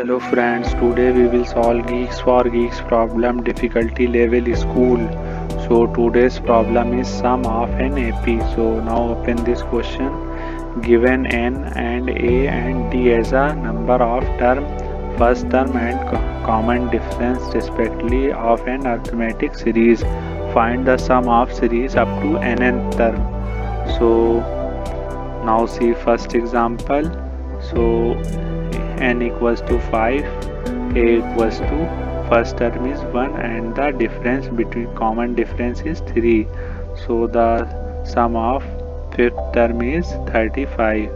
Hello friends, today we will solve Geeks for Geeks problem difficulty level school. So today's problem is sum of an AP. So now open this question. Given n and a and d as a number of term, first term and common difference respectively of an arithmetic series. Find the sum of series up to nth term. So now see first example. So n equals to 5, a equals to first term is 1 and the difference between common difference is 3. So the sum of fifth term is 35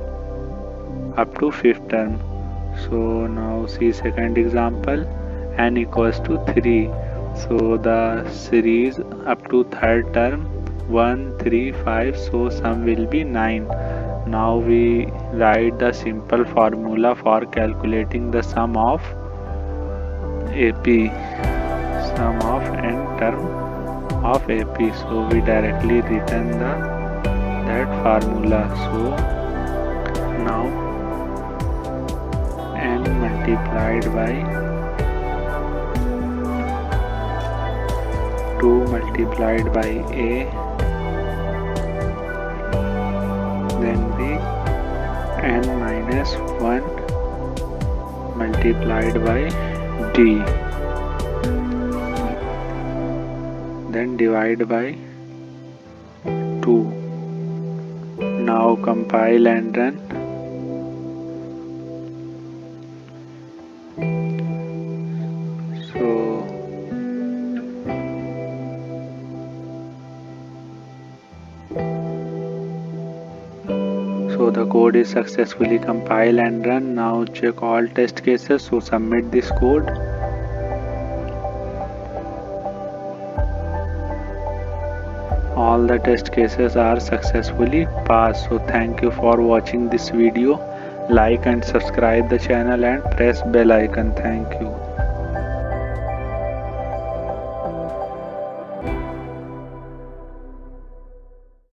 up to fifth term. So now see second example, n equals to 3. So the series up to third term 1, 3, 5, so sum will be 9. Now we write the simple formula for calculating the sum of AP, sum of n term of AP. So we directly written that formula. So now n multiplied by 2 multiplied by a, then the n minus 1 multiplied by d, then divide by 2. Now compile and run. So the code is successfully compiled and run. Now check all test cases. So submit this code. All the test cases are successfully passed. So thank you for watching this video. Like and subscribe the channel and press bell icon. Thank you.